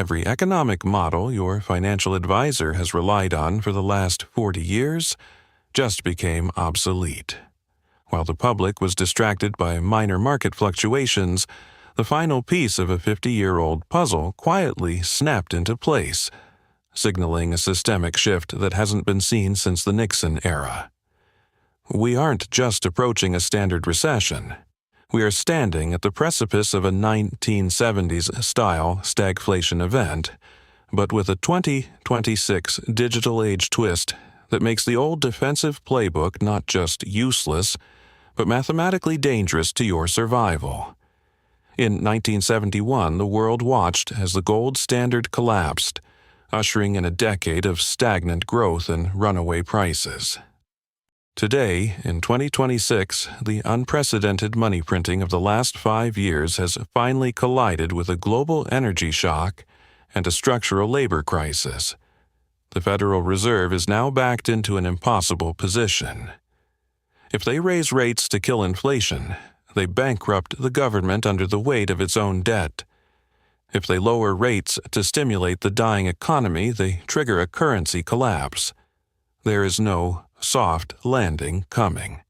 every economic model your financial advisor has relied on for the last 40 years just became obsolete. While the public was distracted by minor market fluctuations, the final piece of a 50-year-old puzzle quietly snapped into place, signaling a systemic shift that hasn't been seen since the Nixon era. We aren't just approaching a standard recession. We are standing at the precipice of a 1970s-style stagflation event, but with a 2026 digital age twist that makes the old defensive playbook not just useless, but mathematically dangerous to your survival. In 1971, the world watched as the gold standard collapsed, ushering in a decade of stagnant growth and runaway prices. Today, in 2026, the unprecedented money printing of the last 5 years has finally collided with a global energy shock and a structural labor crisis. The Federal Reserve is now backed into an impossible position. If they raise rates to kill inflation, they bankrupt the government under the weight of its own debt. If they lower rates to stimulate the dying economy, they trigger a currency collapse. There is no soft landing coming.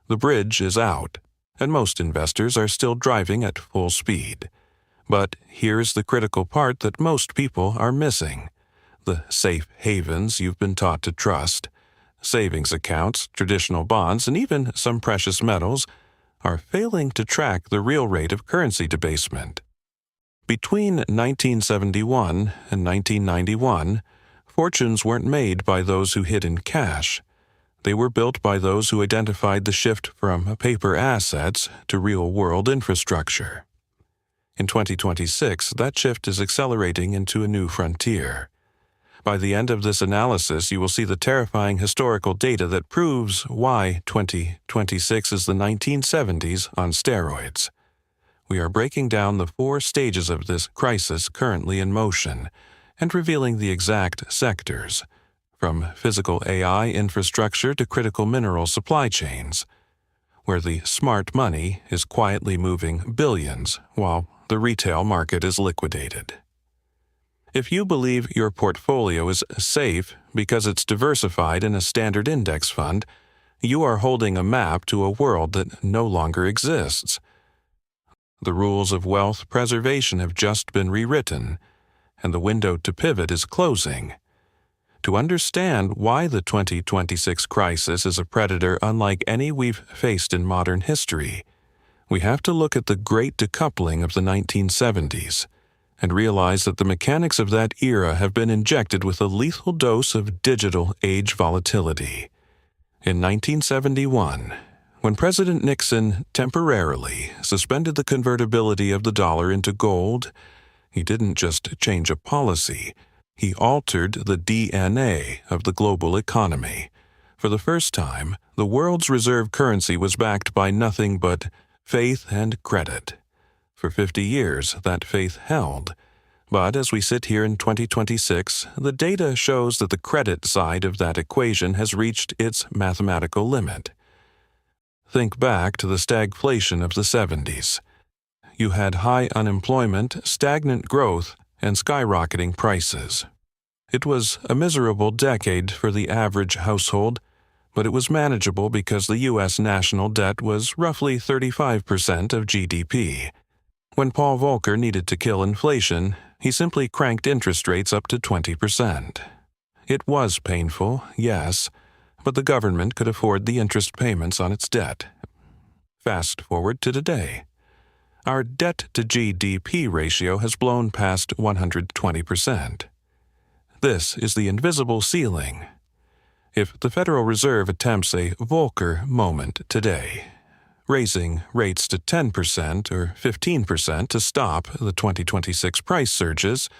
The bridge is out, and most investors are still driving at full speed. But here's the critical part that most people are missing: the safe havens you've been taught to trust. Savings accounts, traditional bonds, and even some precious metals are failing to track the real rate of currency debasement. Between 1971 and 1991, fortunes weren't made by those who hid in cash. They were built by those who identified the shift from paper assets to real-world infrastructure. In 2026, that shift is accelerating into a new frontier. By the end of this analysis, you will see the terrifying historical data that proves why 2026 is the 1970s on steroids. We are breaking down the 4 stages of this crisis currently in motion and revealing the exact sectors, from physical AI infrastructure to critical mineral supply chains, where the smart money is quietly moving billions while the retail market is liquidated. If you believe your portfolio is safe because it's diversified in a standard index fund, you are holding a map to a world that no longer exists. The rules of wealth preservation have just been rewritten, and the window to pivot is closing. To understand why the 2026 crisis is a predator unlike any we've faced in modern history, we have to look at the great decoupling of the 1970s and realize that the mechanics of that era have been injected with a lethal dose of digital age volatility. In 1971, when President Nixon temporarily suspended the convertibility of the dollar into gold, he didn't just change a policy, he altered the DNA of the global economy. For the first time, the world's reserve currency was backed by nothing but faith and credit. For 50 years, that faith held. But as we sit here in 2026, the data shows that the credit side of that equation has reached its mathematical limit. Think back to the stagflation of the 70s. You had high unemployment, stagnant growth, and skyrocketing prices. It was a miserable decade for the average household, but it was manageable because the U.S. national debt was roughly 35% of GDP. When Paul Volcker needed to kill inflation, he simply cranked interest rates up to 20%. It was painful, yes, but the government could afford the interest payments on its debt. Fast forward to today. Our debt-to-GDP ratio has blown past 120%. This is the invisible ceiling. If the Federal Reserve attempts a Volcker moment today, raising rates to 10% or 15% to stop the 2026 price surges,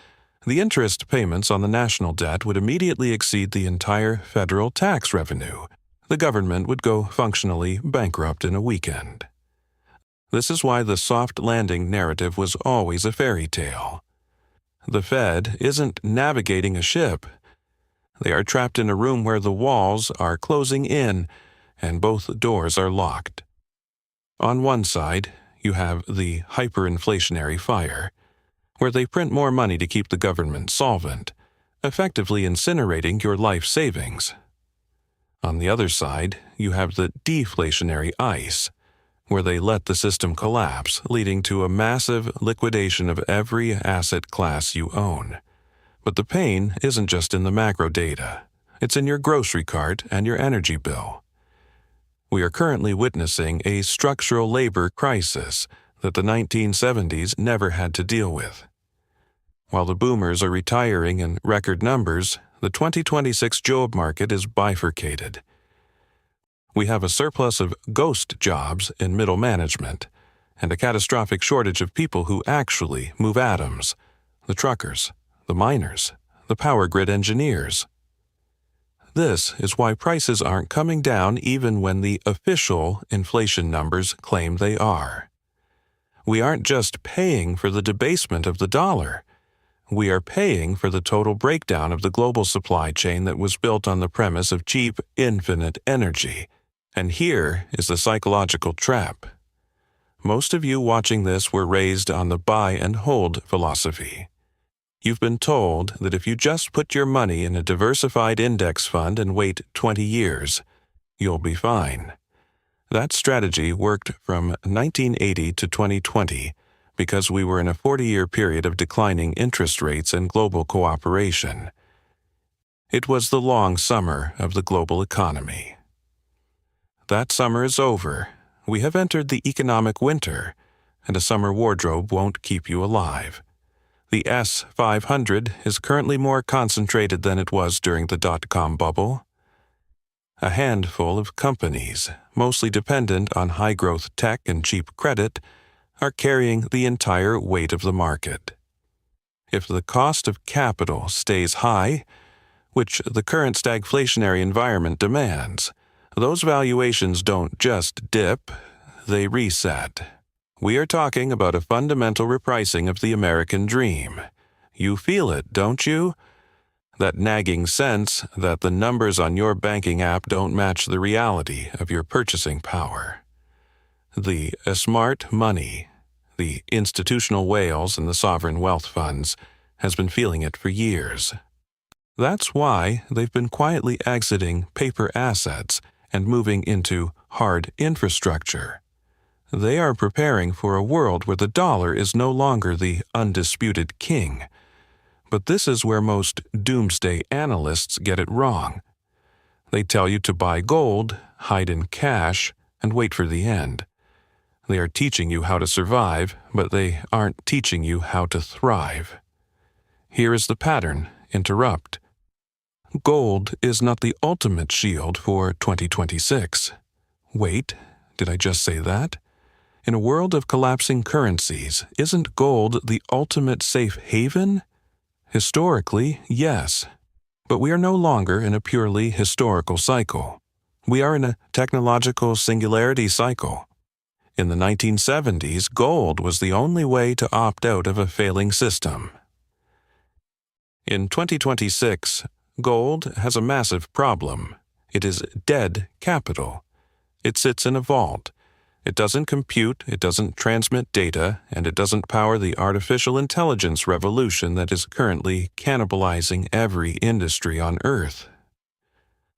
the interest payments on the national debt would immediately exceed the entire federal tax revenue. The government would go functionally bankrupt in a weekend. This is why the soft landing narrative was always a fairy tale. The Fed isn't navigating a ship. They are trapped in a room where the walls are closing in and both doors are locked. On one side, you have the hyperinflationary fire. where they print more money to keep the government solvent, effectively incinerating your life savings. On the other side, you have the deflationary ice, where they let the system collapse, leading to a massive liquidation of every asset class you own. But the pain isn't just in the macro data. It's in your grocery cart and your energy bill. We are currently witnessing a structural labor crisis that the 1970s never had to deal with. While the boomers are retiring in record numbers, the 2026 job market is bifurcated. We have a surplus of ghost jobs in middle management and a catastrophic shortage of people who actually move atoms: the truckers, the miners, the power grid engineers. This is why prices aren't coming down even when the official inflation numbers claim they are. We aren't just paying for the debasement of the dollar. We are paying for the total breakdown of the global supply chain that was built on the premise of cheap, infinite energy. And here is the psychological trap. Most of you watching this were raised on the buy and hold philosophy. You've been told that if you just put your money in a diversified index fund and wait 20 years, you'll be fine. That strategy worked from 1980 to 2020 because we were in a 40-year period of declining interest rates and global cooperation. It was the long summer of the global economy. That summer is over. We have entered the economic winter, and a summer wardrobe won't keep you alive. The S500 is currently more concentrated than it was during the dot-com bubble. A handful of companies, mostly dependent on high-growth tech and cheap credit, are carrying the entire weight of the market. If the cost of capital stays high, which the current stagflationary environment demands, those valuations don't just dip, they reset. We are talking about a fundamental repricing of the American dream. You feel it, don't you? That nagging sense that the numbers on your banking app don't match the reality of your purchasing power. The smart money, the institutional whales and the sovereign wealth funds, has been feeling it for years. That's why they've been quietly exiting paper assets and moving into hard infrastructure. They are preparing for a world where the dollar is no longer the undisputed king. But this is where most doomsday analysts get it wrong. They tell you to buy gold, hide in cash, and wait for the end. They are teaching you how to survive, but they aren't teaching you how to thrive. Here is the pattern. Interrupt. Gold is not the ultimate shield for 2026. Wait, did I just say that? In a world of collapsing currencies, isn't gold the ultimate safe haven? Historically, yes. But we are no longer in a purely historical cycle. We are in a technological singularity cycle. In the 1970s, gold was the only way to opt out of a failing system. In 2026, gold has a massive problem. It is dead capital. It sits in a vault. It doesn't compute, it doesn't transmit data, and it doesn't power the artificial intelligence revolution that is currently cannibalizing every industry on Earth.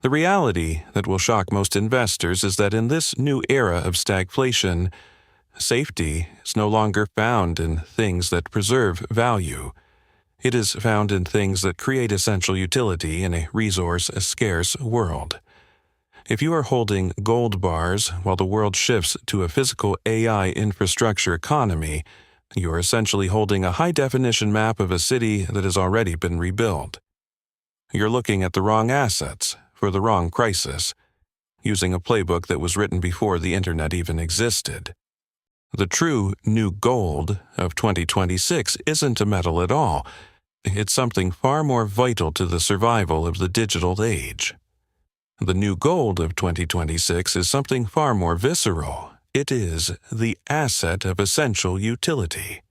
The reality that will shock most investors is that in this new era of stagflation, safety is no longer found in things that preserve value. It is found in things that create essential utility in a resource-scarce world. If you are holding gold bars while the world shifts to a physical AI infrastructure economy, you are essentially holding a high-definition map of a city that has already been rebuilt. You're looking at the wrong assets for the wrong crisis, using a playbook that was written before the internet even existed. The true new gold of 2026 isn't a metal at all. It's something far more vital to the survival of the digital age. The new gold of 2026 is something far more visceral. It is the asset of essential utility.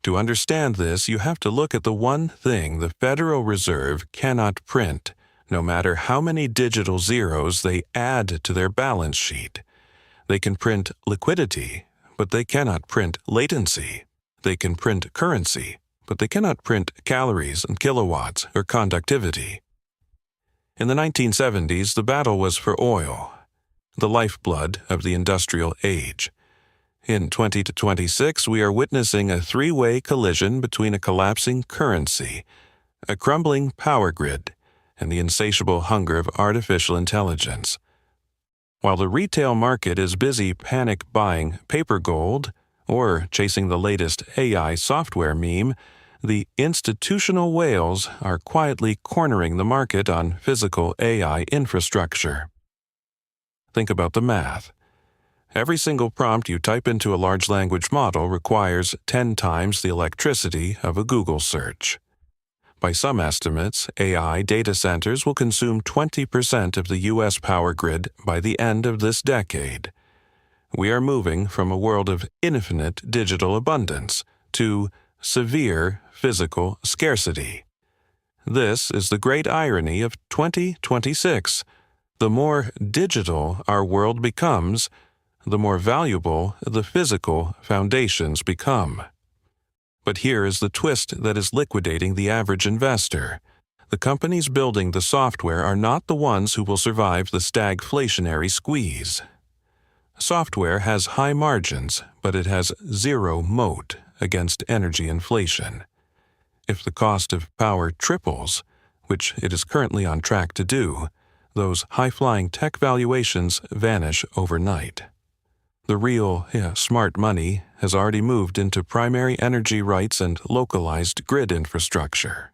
To understand this, you have to look at the one thing the Federal Reserve cannot print, no matter how many digital zeros they add to their balance sheet. They can print liquidity, but they cannot print latency. They can print currency, but they cannot print calories and kilowatts or conductivity. In the 1970s, the battle was for oil, the lifeblood of the industrial age. In 2026, we are witnessing a three-way collision between a collapsing currency, a crumbling power grid, and the insatiable hunger of artificial intelligence. While the retail market is busy panic buying paper gold or chasing the latest AI software meme, the institutional whales are quietly cornering the market on physical AI infrastructure. Think about the math. Every single prompt you type into a large language model requires 10 times the electricity of a Google search. By some estimates, AI data centers will consume 20% of the U.S. power grid by the end of this decade. We are moving from a world of infinite digital abundance to severe physical scarcity. This is the great irony of 2026. The more digital our world becomes, the more valuable the physical foundations become. But here is the twist that is liquidating the average investor. The companies building the software are not the ones who will survive the stagflationary squeeze. Software has high margins, but it has zero moat against energy inflation. If the cost of power triples, which it is currently on track to do, those high-flying tech valuations vanish overnight. The real, smart money has already moved into primary energy rights and localized grid infrastructure.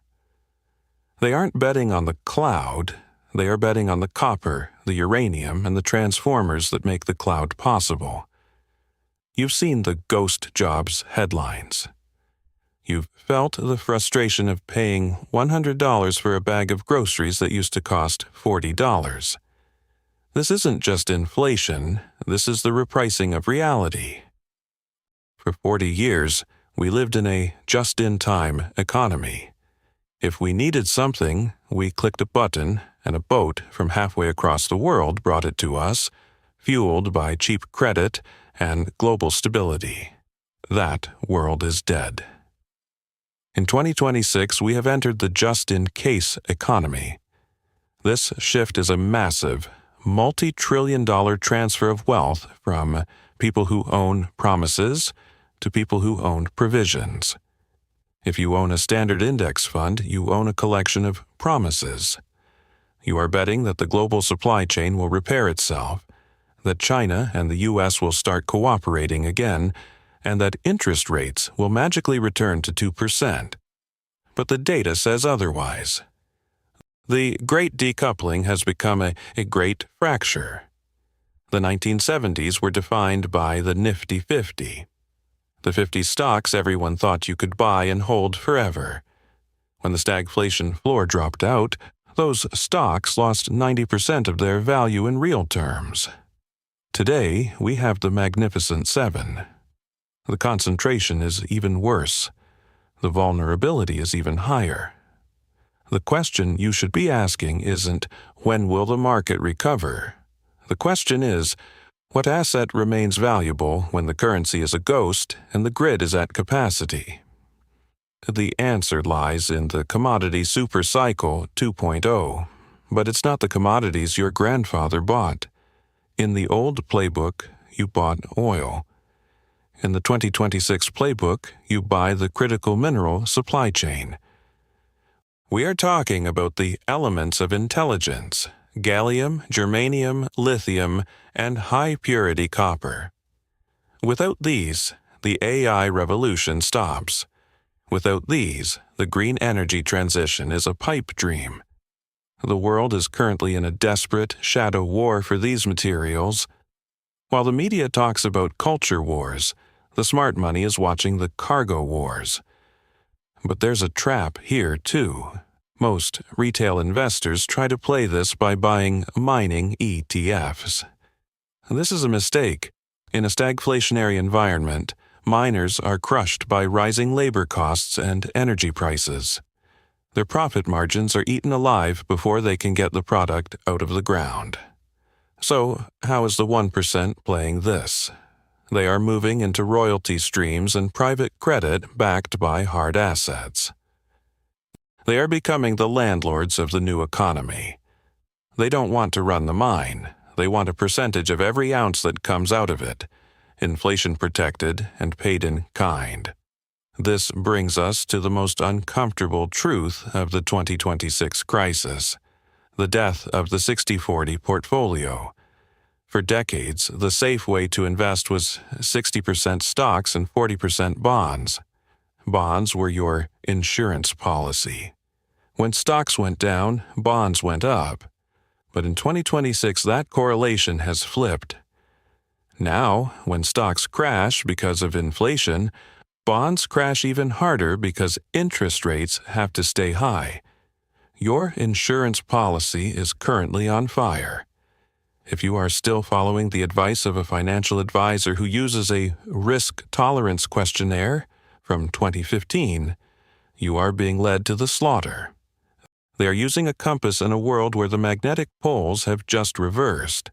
They aren't betting on the cloud, they are betting on the copper, the uranium, and the transformers that make the cloud possible. You've seen the ghost jobs headlines. You've felt the frustration of paying $100 for a bag of groceries that used to cost $40. This isn't just inflation, this is the repricing of reality. For 40 years, we lived in a just-in-time economy. If we needed something, we clicked a button, and a boat from halfway across the world brought it to us, fueled by cheap credit and global stability. That world is dead. In 2026, we have entered the just-in-case economy. This shift is a massive, multi-trillion-dollar transfer of wealth from people who own promises to people who own provisions. If you own a standard index fund, you own a collection of promises. You are betting that the global supply chain will repair itself, that China and the U.S. will start cooperating again, and that interest rates will magically return to 2%. But the data says otherwise. The Great Decoupling has become a great fracture. The 1970s were defined by the Nifty 50. The 50 stocks everyone thought you could buy and hold forever. When the stagflation floor dropped out, those stocks lost 90% of their value in real terms. Today, we have the Magnificent Seven. The concentration is even worse. The vulnerability is even higher. The question you should be asking isn't, when will the market recover? The question is, what asset remains valuable when the currency is a ghost and the grid is at capacity? The answer lies in the commodity super cycle 2.0, but it's not the commodities your grandfather bought. In the old playbook, you bought oil. In the 2026 playbook, you buy the critical mineral supply chain. We are talking about the elements of intelligence: gallium, germanium, lithium, and high-purity copper. Without these, the AI revolution stops. Without these, the green energy transition is a pipe dream. The world is currently in a desperate shadow war for these materials. While the media talks about culture wars, the smart money is watching the cargo wars. But there's a trap here, too. Most retail investors try to play this by buying mining ETFs. This is a mistake. In a stagflationary environment, miners are crushed by rising labor costs and energy prices. Their profit margins are eaten alive before they can get the product out of the ground. So, how is the 1% playing this? They are moving into royalty streams and private credit backed by hard assets. They are becoming the landlords of the new economy. They don't want to run the mine. They want a percentage of every ounce that comes out of it, inflation protected and paid in kind. This brings us to the most uncomfortable truth of the 2026 crisis: the death of the 60-40 portfolio. For decades, the safe way to invest was 60% stocks and 40% bonds. Bonds were your insurance policy. When stocks went down, bonds went up. But in 2026, that correlation has flipped. Now, when stocks crash because of inflation, bonds crash even harder because interest rates have to stay high. Your insurance policy is currently on fire. If you are still following the advice of a financial advisor who uses a risk tolerance questionnaire from 2015, you are being led to the slaughter. They are using a compass in a world where the magnetic poles have just reversed.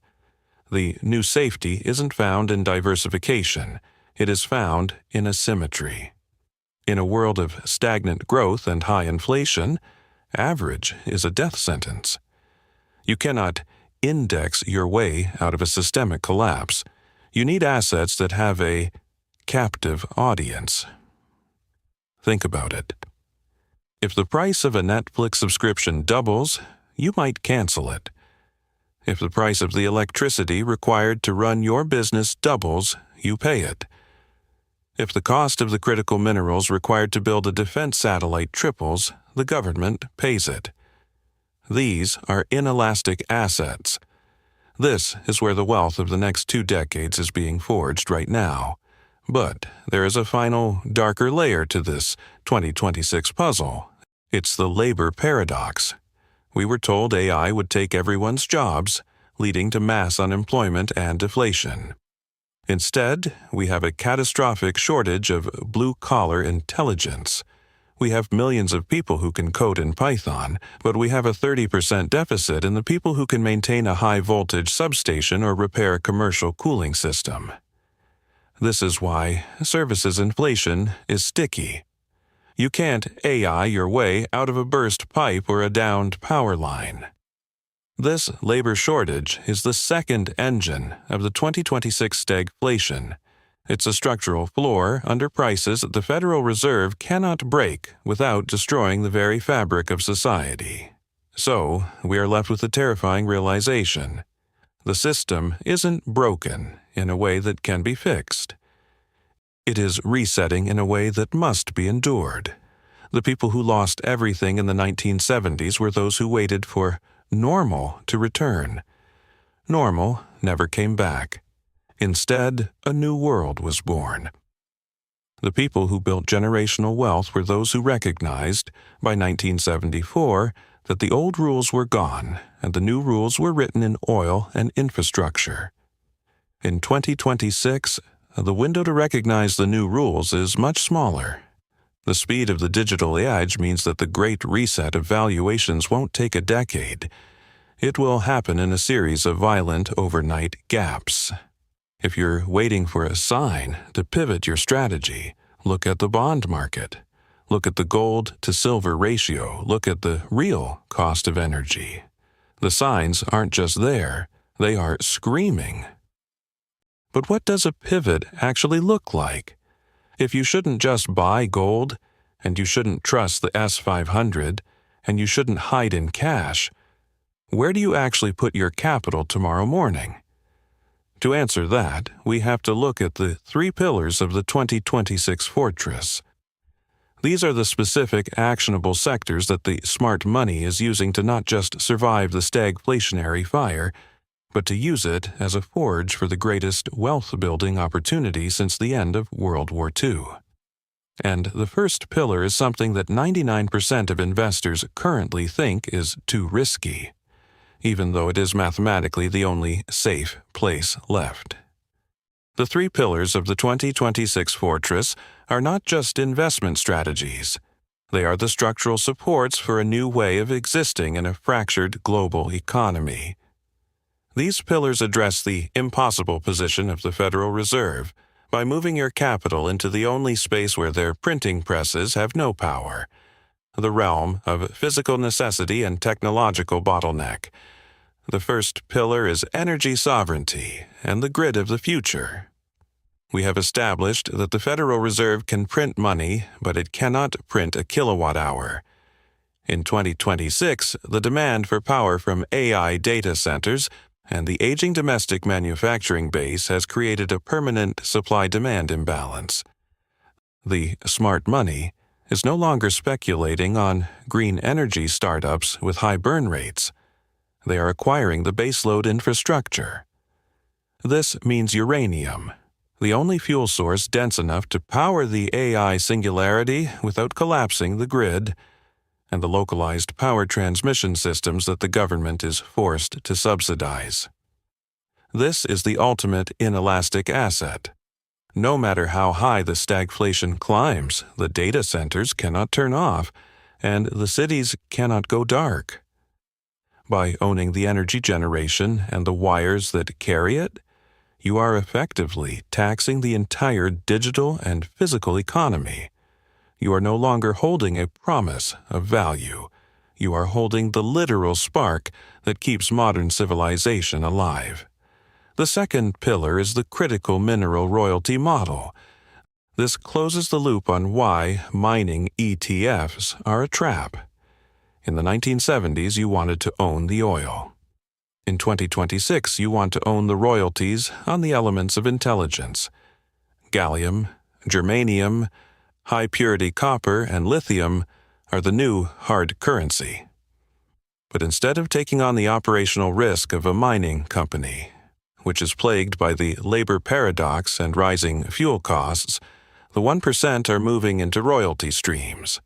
The new safety isn't found in diversification. It is found in asymmetry. In a world of stagnant growth and high inflation, average is a death sentence. You cannot index your way out of a systemic collapse. You need assets that have a captive audience. Think about it. If the price of a Netflix subscription doubles, you might cancel it. If the price of the electricity required to run your business doubles, you pay it. If the cost of the critical minerals required to build a defense satellite triples, the government pays it. These are inelastic assets. This is where the wealth of the next 2 decades is being forged right now. But there is a final, darker layer to this 2026 puzzle. It's the labor paradox. We were told AI would take everyone's jobs, leading to mass unemployment and deflation. Instead, we have a catastrophic shortage of blue-collar intelligence. We have millions of people who can code in Python, but we have a 30% deficit in the people who can maintain a high-voltage substation or repair a commercial cooling system. This is why services inflation is sticky. You can't AI your way out of a burst pipe or a downed power line. This labor shortage is the second engine of the 2026 stagflation. It's a structural floor under prices that the Federal Reserve cannot break without destroying the very fabric of society. So, we are left with the terrifying realization: the system isn't broken in a way that can be fixed. It is resetting in a way that must be endured. The people who lost everything in the 1970s were those who waited for normal to return. Normal never came back. Instead, a new world was born. The people who built generational wealth were those who recognized, by 1974, that the old rules were gone and the new rules were written in oil and infrastructure. In 2026, the window to recognize the new rules is much smaller. The speed of the digital age means that the great reset of valuations won't take a decade. It will happen in a series of violent overnight gaps. If you're waiting for a sign to pivot your strategy, look at the bond market. Look at the gold to silver ratio. Look at the real cost of energy. The signs aren't just there, they are screaming. But what does a pivot actually look like? If you shouldn't just buy gold, and you shouldn't trust the S500, and you shouldn't hide in cash, where do you actually put your capital tomorrow morning? To answer that, we have to look at the 3 pillars of the 2026 fortress. These are the specific, actionable sectors that the smart money is using to not just survive the stagflationary fire, but to use it as a forge for the greatest wealth-building opportunity since the end of World War II. And the first pillar is something that 99% of investors currently think is too risky, even though it is mathematically the only safe place left. The 3 pillars of the 2026 fortress are not just investment strategies. They are the structural supports for a new way of existing in a fractured global economy. These pillars address the impossible position of the Federal Reserve, by moving your capital into the only space where their printing presses have no power, the realm of physical necessity and technological bottleneck. The first pillar is energy sovereignty and the grid of the future. We have established that the Federal Reserve can print money, but it cannot print a kilowatt hour. In 2026, the demand for power from AI data centers and the aging domestic manufacturing base has created a permanent supply-demand imbalance. The smart money is no longer speculating on green energy startups with high burn rates. They are acquiring the baseload infrastructure. This means uranium, the only fuel source dense enough to power the AI singularity without collapsing the grid, and the localized power transmission systems that the government is forced to subsidize. This is the ultimate inelastic asset. No matter how high the stagflation climbs, the data centers cannot turn off, and the cities cannot go dark. By owning the energy generation and the wires that carry it, you are effectively taxing the entire digital and physical economy. You are no longer holding a promise of value. You are holding the literal spark that keeps modern civilization alive. The second pillar is the critical mineral royalty model. This closes the loop on why mining ETFs are a trap. In the 1970s, you wanted to own the oil. In 2026, you want to own the royalties on the elements of intelligence. Gallium, germanium, high-purity copper, and lithium are the new hard currency. But instead of taking on the operational risk of a mining company, which is plagued by the labor paradox and rising fuel costs, the 1% are moving into royalty streams.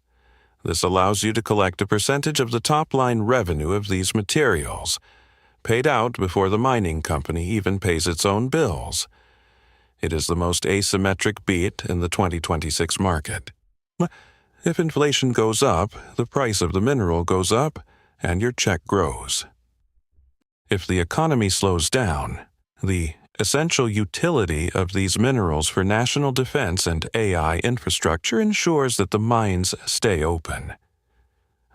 This allows you to collect a percentage of the top-line revenue of these materials, paid out before the mining company even pays its own bills. It is the most asymmetric beat in the 2026 market. If inflation goes up, the price of the mineral goes up, and your check grows. If the economy slows down, the essential utility of these minerals for national defense and AI infrastructure ensures that the mines stay open.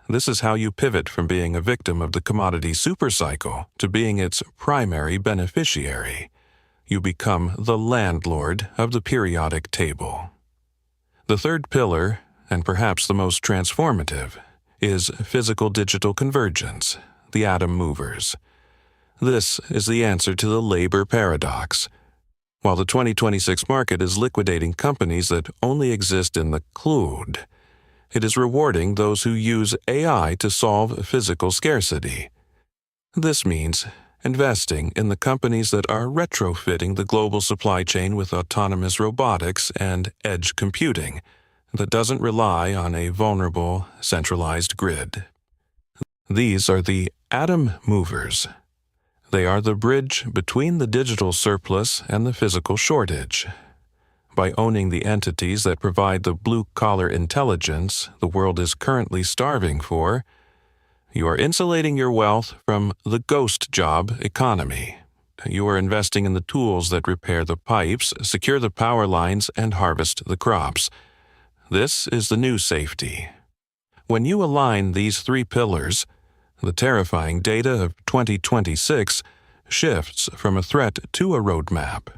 This is how you pivot from being a victim of the commodity supercycle to being its primary beneficiary. You become the landlord of the periodic table. The third pillar, and perhaps the most transformative, is physical-digital convergence, the atom movers. This is the answer to the labor paradox. While the 2026 market is liquidating companies that only exist in the cloud, it is rewarding those who use AI to solve physical scarcity. This means investing in the companies that are retrofitting the global supply chain with autonomous robotics and edge computing that doesn't rely on a vulnerable, centralized grid. These are the atom movers. They are the bridge between the digital surplus and the physical shortage. By owning the entities that provide the blue-collar intelligence the world is currently starving for, you are insulating your wealth from the ghost job economy. You are investing in the tools that repair the pipes, secure the power lines, and harvest the crops. This is the new safety. When you align these three pillars, the terrifying data of 2026 shifts from a threat to a roadmap.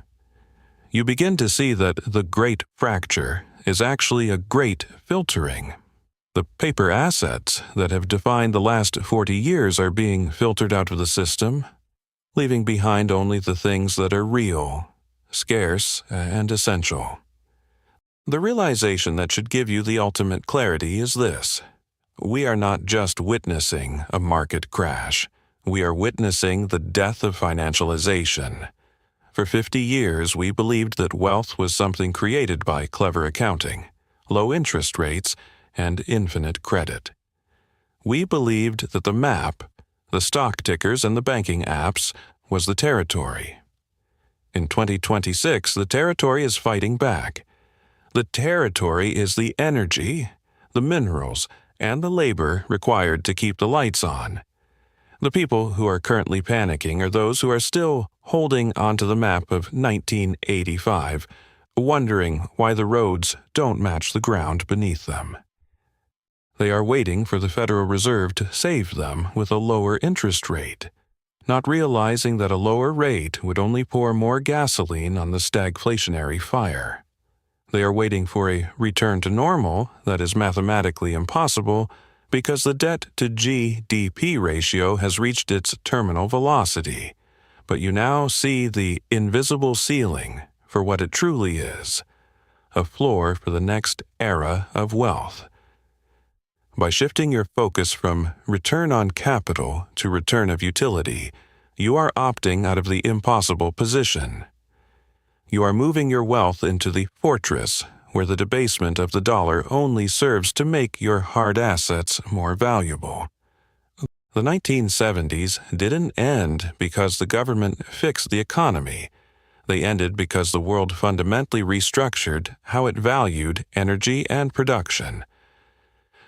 You begin to see that the great fracture is actually a great filtering. The paper assets that have defined the last 40 years are being filtered out of the system, leaving behind only the things that are real, scarce, and essential. The realization that should give you the ultimate clarity is this: we are not just witnessing a market crash. We are witnessing the death of financialization. For 50 years, we believed that wealth was something created by clever accounting, low interest rates, and infinite credit. We believed that the map, the stock tickers, and the banking apps was the territory. In 2026, the territory is fighting back. The territory is the energy, the minerals, and the labor required to keep the lights on. The people who are currently panicking are those who are still holding onto the map of 1985, wondering why the roads don't match the ground beneath them. They are waiting for the Federal Reserve to save them with a lower interest rate, not realizing that a lower rate would only pour more gasoline on the stagflationary fire. They are waiting for a return to normal that is mathematically impossible because the debt-to-GDP ratio has reached its terminal velocity, but you now see the invisible ceiling for what it truly is, a floor for the next era of wealth. By shifting your focus from return on capital to return of utility, you are opting out of the impossible position. You are moving your wealth into the fortress where the debasement of the dollar only serves to make your hard assets more valuable. The 1970s didn't end because the government fixed the economy. They ended because the world fundamentally restructured how it valued energy and production.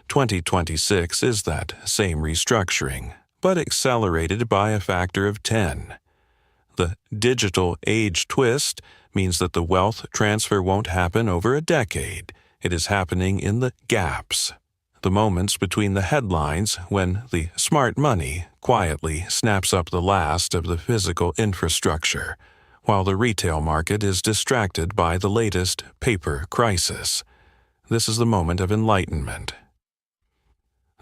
2026 is that same restructuring, but accelerated by a factor of 10. The digital age twist means that the wealth transfer won't happen over a decade. It is happening in the gaps, the moments between the headlines when the smart money quietly snaps up the last of the physical infrastructure, while the retail market is distracted by the latest paper crisis. This is the moment of enlightenment.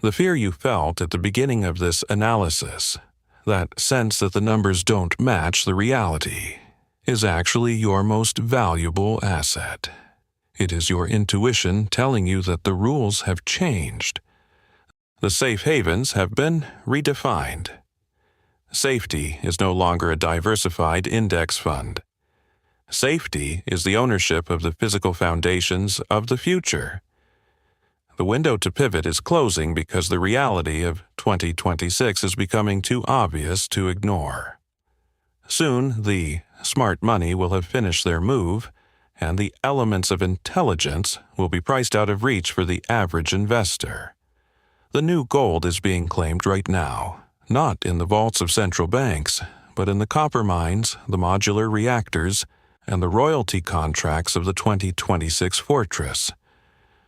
The fear you felt at the beginning of this analysis, that sense that the numbers don't match the reality, is actually your most valuable asset. It is your intuition telling you that the rules have changed. The safe havens have been redefined. Safety is no longer a diversified index fund. Safety is the ownership of the physical foundations of the future. The window to pivot is closing because the reality of 2026 is becoming too obvious to ignore. Soon, the smart money will have finished their move, and the elements of intelligence will be priced out of reach for the average investor. The new gold is being claimed right now, not in the vaults of central banks, but in the copper mines, the modular reactors, and the royalty contracts of the 2026 fortress.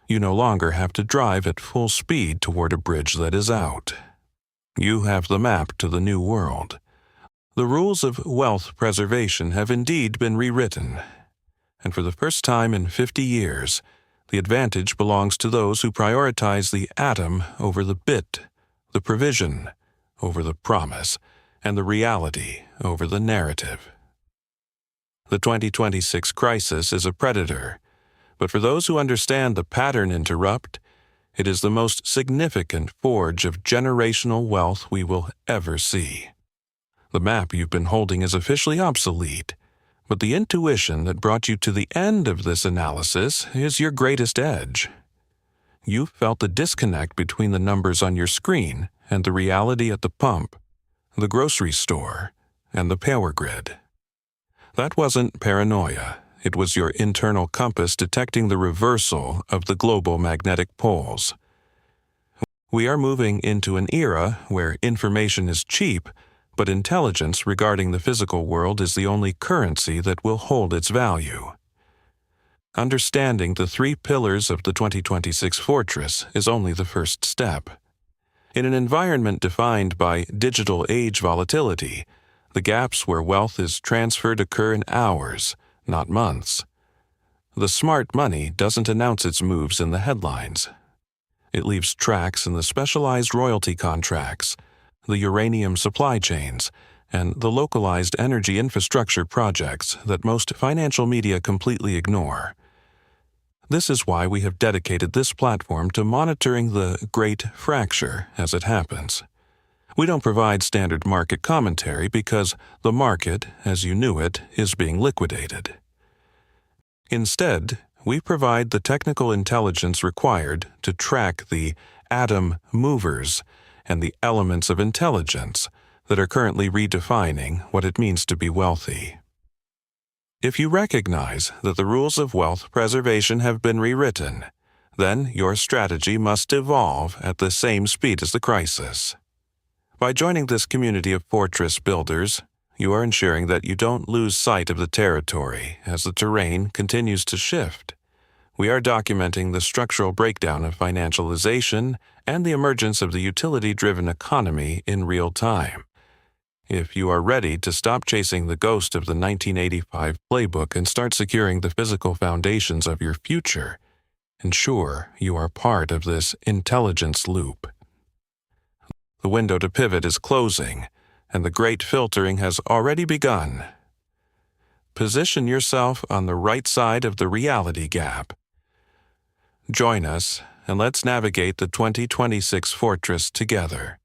You no longer have to drive at full speed toward a bridge that is out. You have the map to the new world. The rules of wealth preservation have indeed been rewritten, and for the first time in 50 years, the advantage belongs to those who prioritize the atom over the bit, the provision over the promise, and the reality over the narrative. The 2026 crisis is a predator, but for those who understand the pattern interrupt, it is the most significant forge of generational wealth we will ever see. The map you've been holding is officially obsolete, but the intuition that brought you to the end of this analysis is your greatest edge. You felt the disconnect between the numbers on your screen and the reality at the pump, the grocery store, and the power grid. That wasn't paranoia. It was your internal compass detecting the reversal of the global magnetic poles. We are moving into an era where information is cheap, but intelligence regarding the physical world is the only currency that will hold its value. Understanding the three pillars of the 2026 fortress is only the first step. In an environment defined by digital age volatility, the gaps where wealth is transferred occur in hours, not months. The smart money doesn't announce its moves in the headlines. It leaves tracks in the specialized royalty contracts, the uranium supply chains, and the localized energy infrastructure projects that most financial media completely ignore. This is why we have dedicated this platform to monitoring the great fracture as it happens. We don't provide standard market commentary because the market, as you knew it, is being liquidated. Instead, we provide the technical intelligence required to track the atom movers and the elements of intelligence that are currently redefining what it means to be wealthy. If you recognize that the rules of wealth preservation have been rewritten, then your strategy must evolve at the same speed as the crisis. By joining this community of fortress builders, you are ensuring that you don't lose sight of the territory as the terrain continues to shift. We are documenting the structural breakdown of financialization and the emergence of the utility-driven economy in real time. If you are ready to stop chasing the ghost of the 1985 playbook and start securing the physical foundations of your future, ensure you are part of this intelligence loop. The window to pivot is closing, and the great filtering has already begun. Position yourself on the right side of the reality gap. Join us, and let's navigate the 2026 fortress together.